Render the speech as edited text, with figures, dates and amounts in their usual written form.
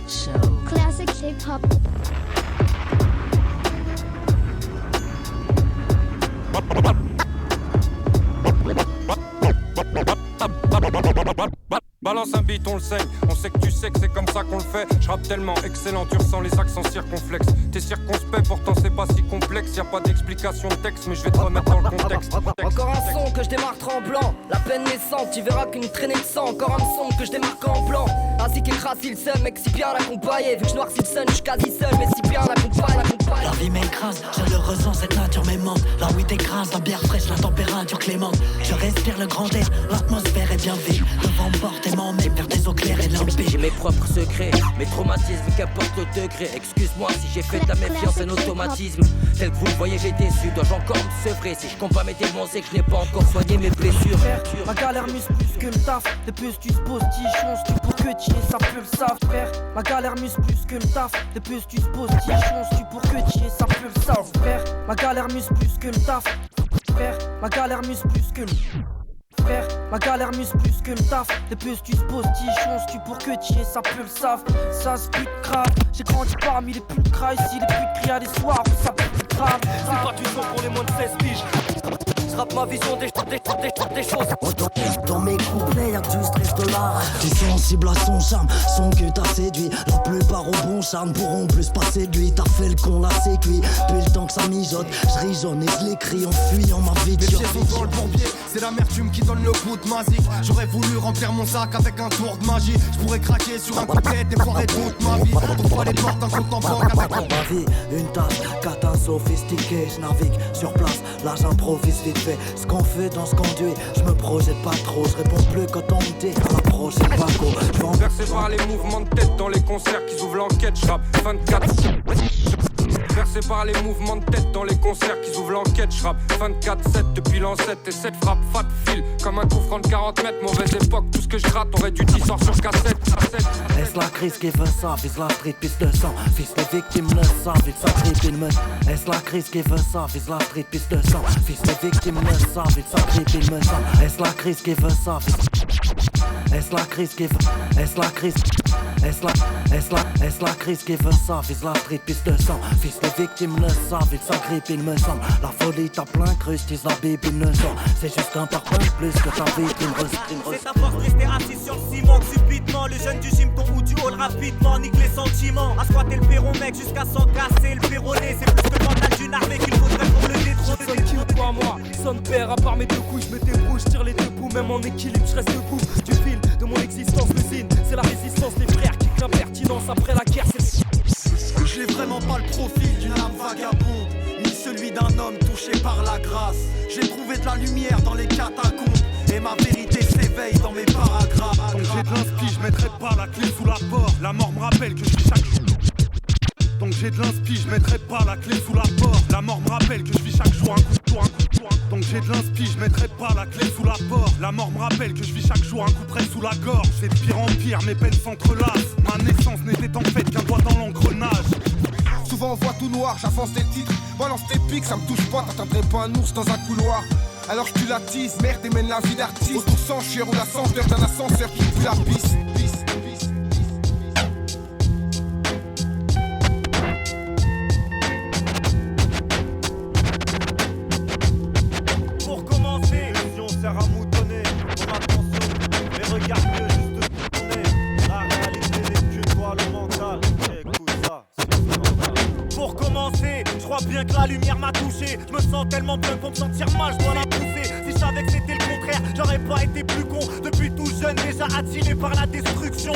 Shit Show. Classic hip-hop. Balance un beat, on le saigne. On sait que tu sais que c'est comme ça qu'on le fait. Je rappe tellement excellent, tu ressens les accents circonflexes. T'es circonspect, pourtant c'est pas si complexe. Y'a pas d'explication de texte, mais je vais te remettre dans le contexte. Encore un son que je démarre tremblant. La peine naissante, tu verras qu'une traînée de sang. Encore un son que je démarque en blanc. Ainsi qu'écrase le seum, mec, si bien accompagné. Vu que je noircis le sun, je suis quasi seul, mais si bien accompagné. La vie m'écrase, je le ressens, cette nature m'aimante. La weed écrase, la bière fraîche, la température clémente. Je respire le grand air, l'atmosphère est bien vive. Le vent porte et m'emmène vers des eaux claires et limpées. J'ai mes propres secrets, mes traumatismes, qu'importe le degré. Excuse-moi si j'ai fait de la méfiance un automatisme. Tel que vous le voyez, j'ai déçu, dois-je encore me sevrer? Si je compte pas mes démons, c'est que je n'ai pas encore soigné mes blessures. Ma galère muse plus que le taf. De plus tu se poses, t'y chances, tu pour que t'y aies, ça peut le savent, frère. Ma galère muse plus que le taf. De plus tu te poses, t'y chances, tu pour que t'y aies, ça peut le savent, frère. Ma galère muse plus que le taf. Frère, ma galère muse plus que le frère, ma galère muse plus que le taf. De plus tu te poses, t'y chances, tu pour que t'y aies, ça peut le savent. Ça se pute grave, j'ai grandi parmi les plus gras ici, les plus cris à des soirs où ça pute grave. C'est pas du son pour les moins de 16 piges. J'rappe ma vision des choses. Dans mes couplets y'a que du stress de l'art. T'es sensible à son charme, son que t'as séduit. La plupart au bon charme pourront plus passer de lui. T'as fait le con, là c'est cuit. Depuis le temps que ça mijote, j'rigeonne et je l'écris en fuyant ma vie. Les pieds sont dans le bourbier, c'est l'amertume qui donne le goût de magique. J'aurais voulu remplir mon sac avec un tour de magie. J'pourrais craquer sur un couplet et foirer toute ma vie. Pourquoi les portes d'un compte en banque avec ma vie, une tâche, catin sophistiqué. J'navigue sur place, là j'improvise vite fait. Ce qu'on fait dans ce conduit, je me projette pas trop. Je réponds plus quand on me dit la prochaine Paco. Versé par les mouvements de tête dans les concerts qui ouvrent l'enquête, j'rappe 24. Versé par les mouvements de tête dans les concerts qui ouvrent l'enquête, j'rappe 24-7 depuis l'ancêtre. Et cette frappe fat file comme un coup franc de 40 mètres. Mauvaise époque, tout ce que je rate aurait dû 10 sort sur cassette. Est-ce la crise qui veut ça? Vise la street, piste de sang. Fils les victimes le savent, vite ça grippe une meute. Est-ce la crise qui veut ça? Vise la street, piste de sang. Fils les victimes le savent, vite ça grippe une meute. Est-ce la crise qui veut ça? Est-ce la crise qui veut? Est-ce la crise? Est-ce la crise qui veut ça? Vise la street, piste de sang. Fils les victimes le savent, vite ça grippe il me semble. La folie t'a plein cru, j'tise la bibine le sang. C'est juste un parfum de plus que ta victime. C'est ta force rester assis sur le ciment. Subitement, le jeune du gym ton ou du hall rapidement nique les sentiments. À squatter le perron mec jusqu'à s'en casser le péroné. C'est plus que le mental d'une armée qu'il faudrait pour le détrôner. Sonne qui ou toi moi, sonne père, à part mes deux couilles, je me débrouille, je tire les deux bouts, même en équilibre, je reste debout. Du fil de mon existence, l'usine, c'est la résistance des frères qui crient l'impertinence après la guerre, c'est... J'ai vraiment pas le profil d'une âme vagabonde, ni celui d'un homme touché par la grâce. J'ai trouvé de la lumière dans les catacombes, et ma vérité s'éveille dans mes paragraphes. Donc j'ai de l'inspi, je mettrai pas la clé sous la porte. La mort me rappelle que je vis chaque jour. Donc j'ai de l'inspi, je mettrai pas la clé sous la porte. La mort me rappelle que je vis chaque jour un coup de poing, un coup de poing. Donc j'ai de l'inspi, je mettrai pas la clé sous la porte. La mort me rappelle que je vis chaque jour un coup près sous la gorge. C'est de pire en pire, mes peines s'entrelacent. Ma naissance n'était en fait qu'un doigt dans l'engrenage. Souvent on voit tout noir, j'avance des titres. Balance tes pics, ça me touche pas, t'atteindrais pas un ours dans un couloir. Alors je tue la tisse, merde et mène la vie d'artiste. Autour sans chier ou la senteur d'un ascenseur qui pue la pisse. Pour commencer, l'illusion sert à moutonner. Mon attention, mais regarde mieux juste tourner. La réalité n'est que toi, le mental. Écoute ça, c'est fondamental. Pour commencer, je crois bien que la lumière m'a touché. Je me sens tellement bien pour me sentir mal, je dois la pousser. Si je savais que c'était le contraire, j'aurais pas été plus con. Depuis tout jeune, déjà attiré par la destruction.